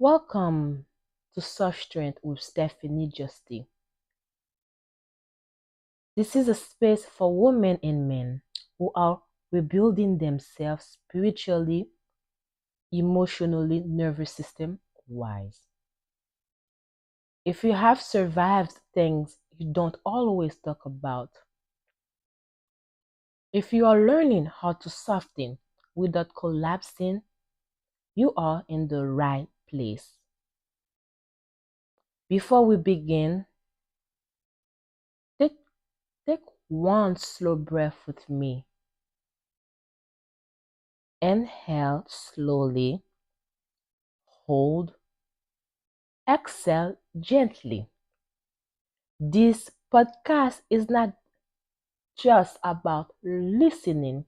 Welcome to Soft Strength with Stephanie Juste. This is a space for women and men who are rebuilding themselves spiritually, emotionally, nervous system wise. If you have survived things you don't always talk about, if you are learning how to soften without collapsing, you are in the right place. Before we begin, take, take one slow breath with me. Inhale slowly, hold, exhale gently. This podcast is not just about listening,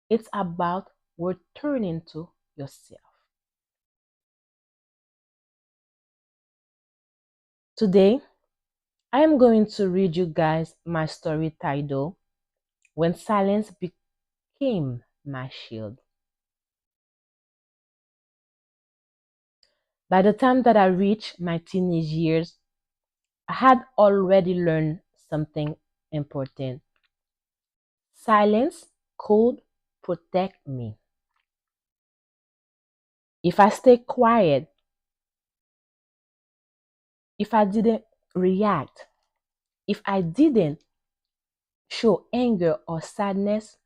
it's about returning to yourself. Today, I am going to read you guys my story titled When Silence Became My Shield. By the time that I reached my teenage years, I had already learned something important. Silence could protect me. If I stay quiet, if I didn't react, if I didn't show anger or sadness,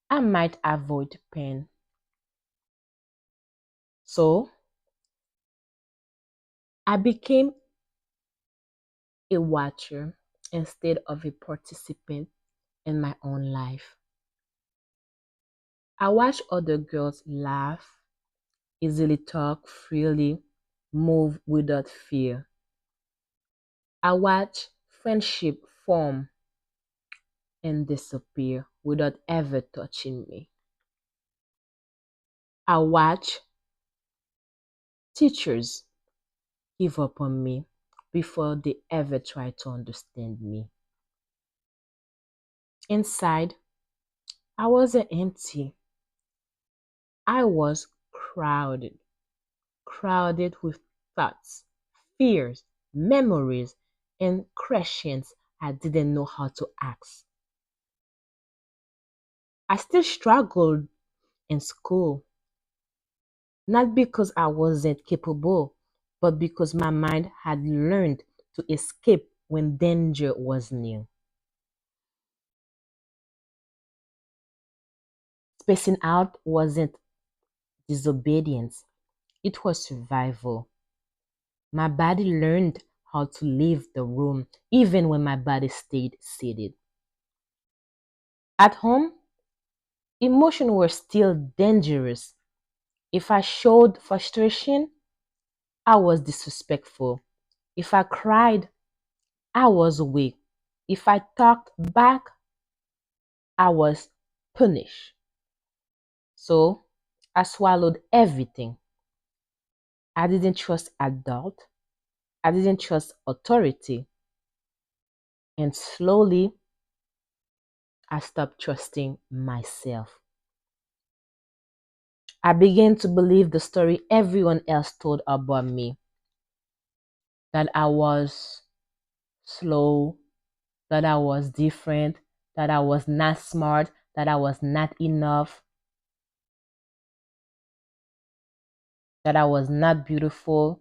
I might avoid pain. So I became a watcher instead of a participant in my own life. I watched other girls laugh, easily talk freely, move without fear. I watched friendship form and disappear without ever touching me. I watched teachers give up on me before they ever try to understand me. Inside, I wasn't empty. I was crowded, crowded with thoughts, fears, memories, and questions I didn't know how to ask. I still struggled in school, not because I wasn't capable, but because my mind had learned to escape when danger was near. Spacing out wasn't disobedience, it was survival. My body learned how to leave the room even when my body stayed seated. At home, emotions were still dangerous. If I showed frustration, I was disrespectful. If I cried, I was weak. If I talked back, I was punished. So I swallowed everything. I didn't trust adult. I didn't trust authority. And slowly I stopped trusting myself. I began to believe the story everyone else told about me, that I was slow, that I was different, that I was not smart, that I was not enough, that I was not beautiful,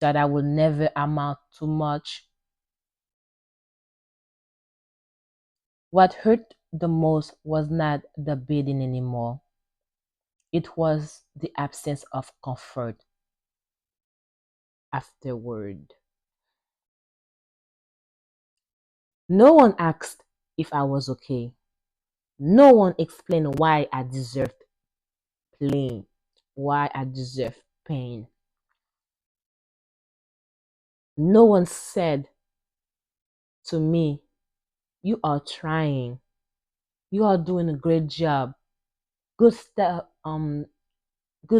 that I would never amount to much. What hurt the most was not the beating anymore. It was the absence of comfort afterward. No one asked if I was okay. No one explained why I deserved pain, why I deserved pain. No one said to me, "You are trying. You are doing a great job. Good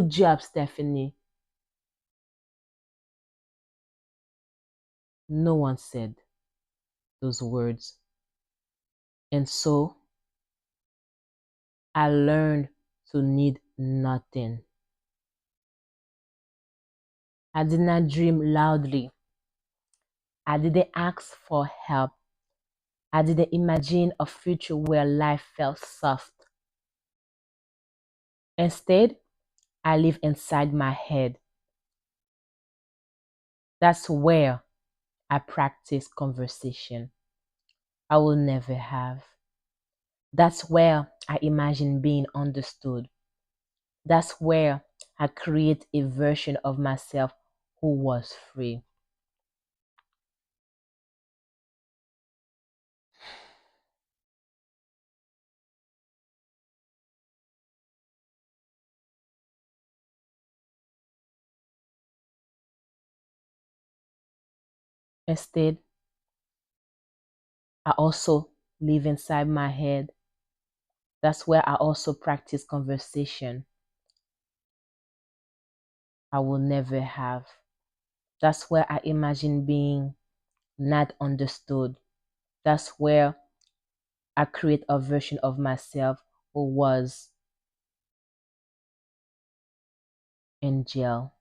job, Stephanie." No one said those words. And so I learned to need nothing. I did not dream loudly. I didn't ask for help. I didn't imagine a future where life felt soft. Instead, I live inside my head. That's where I practice conversation I will never have. That's where I imagine being understood. That's where I create a version of myself who was free. Instead, I also live inside my head. That's where I also practice conversation I will never have. That's where I imagine being not understood. That's where I create a version of myself who was in jail,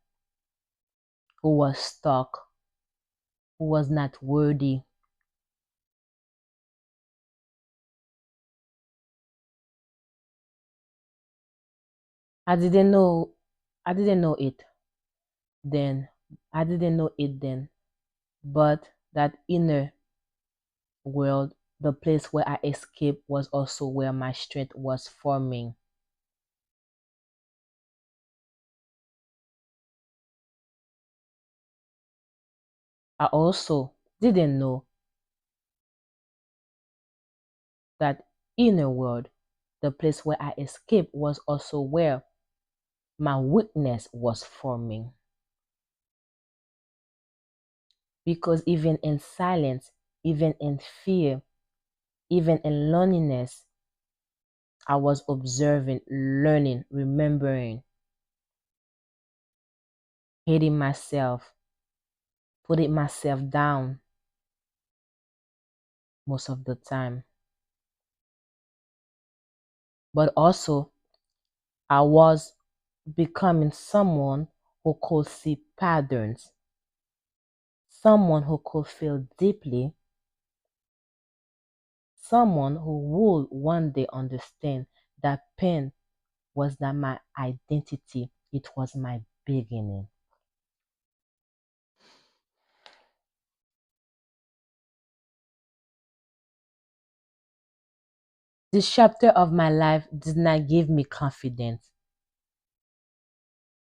who was stuck, who was not worthy. I didn't know I didn't know it then. I didn't know it then. But that inner world, the place where I escaped, was also where my strength was forming. I also didn't know that inner world, the place where I escaped, was also where my weakness was forming. Because even in silence, even in fear, even in loneliness, I was observing, learning, remembering, hating myself, putting myself down most of the time. But also, I was becoming someone who could see patterns, someone who could feel deeply, someone who would one day understand that pain was not my identity, it was my beginning. This chapter of my life did not give me confidence.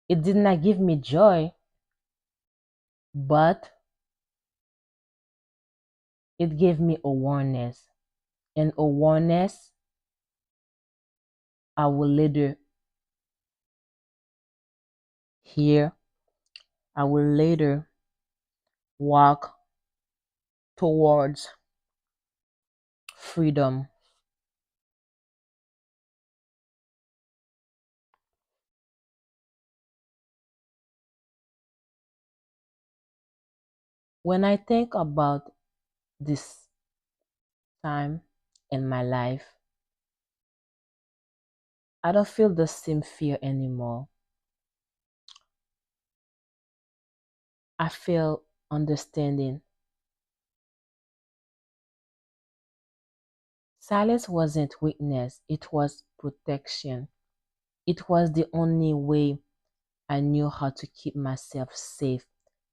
It did not give me joy, but it gave me awareness. And awareness, I will later hear, I will later walk towards freedom. When I think about this time in my life, I don't feel the same fear anymore. I feel understanding. Silence wasn't weakness, it was protection. It was the only way I knew how to keep myself safe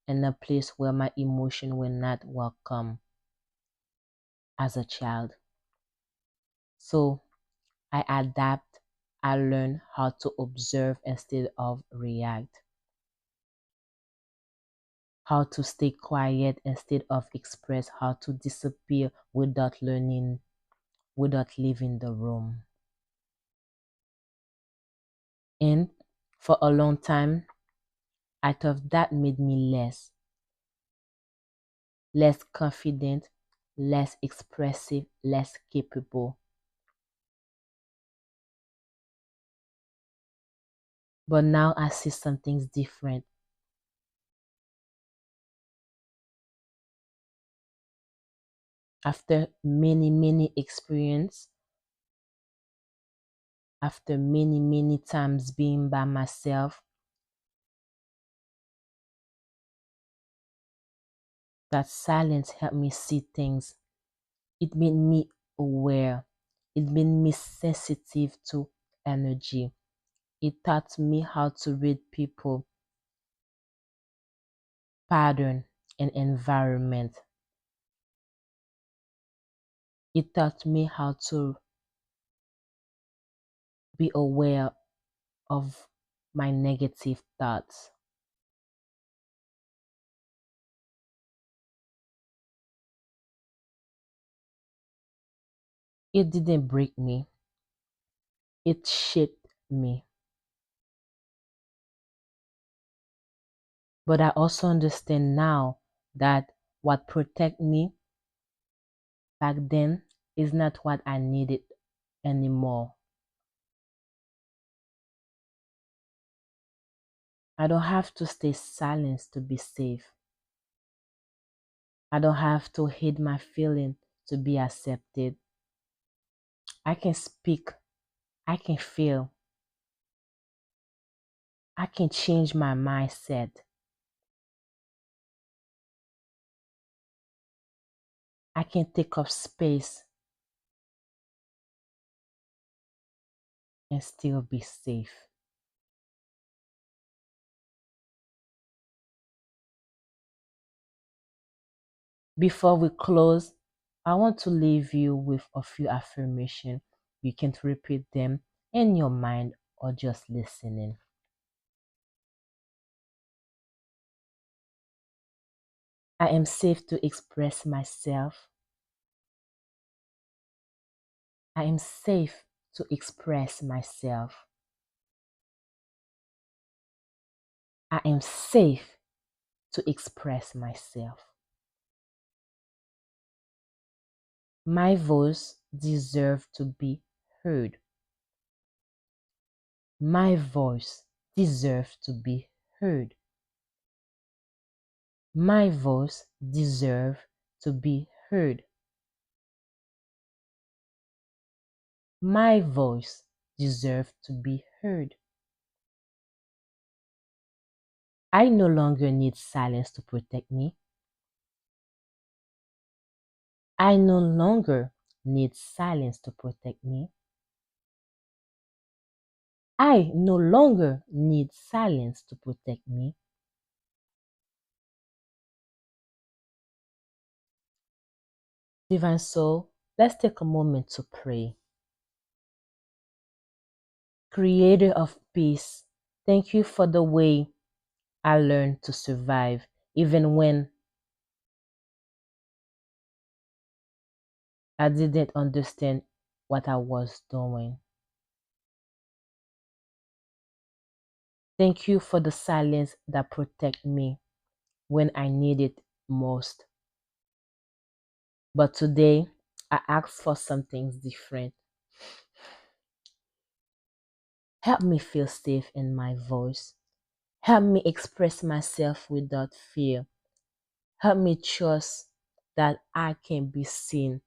in a place where my emotions were not welcome as a child. So I adapt, I learn how to observe instead of react, how to stay quiet instead of express, how to disappear without learning, without leaving the room. And for a long time, I thought that made me less confident, less expressive, less capable. But now I see something's different. After many experience, after many, many times being by myself, that silence helped me see things. It made me aware. It made me sensitive to energy. It taught me how to read people, pattern, and environment. It taught me how to be aware of my negative thoughts. It didn't break me, it shaped me. But I also understand now that what protect me back then is not what I needed anymore. I don't have to stay silent to be safe. I don't have to hide my feeling to be accepted. I can speak, I can feel, I can change my mindset. I can take up space and still be safe. Before we close, I want to leave you with a few affirmations. You can repeat them in your mind or just listening. I am safe to express myself. I am safe to express myself. I am safe to express myself. My voice deserves to be heard. My voice deserves to be heard. My voice deserves to be heard. My voice deserves to be heard. I no longer need silence to protect me. I no longer need silence to protect me. I no longer need silence to protect me. Divine Soul, let's take a moment to pray. Creator of peace, thank you for the way I learned to survive even when I didn't understand what I was doing. Thank you for the silence that protect me when I need it most. But today, I ask for something different. Help me feel safe in my voice. Help me express myself without fear. Help me trust that I can be seen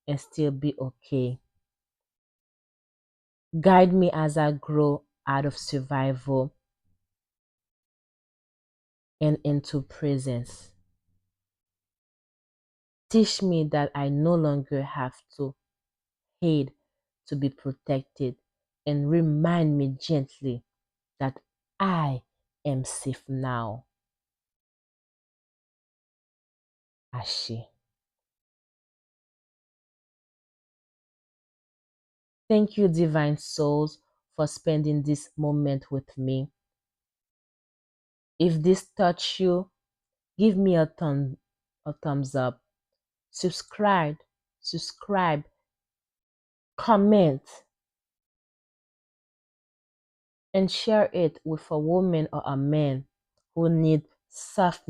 and still be okay. Guide me as I grow out of survival and into presence. Teach me that I no longer have to hide to be protected, and remind me gently that I am safe now. Ashe. Thank you, divine souls, for spending this moment with me. If this touched you, give me a thumbs up. Subscribe, subscribe, comment, and share it with a woman or a man who need softness.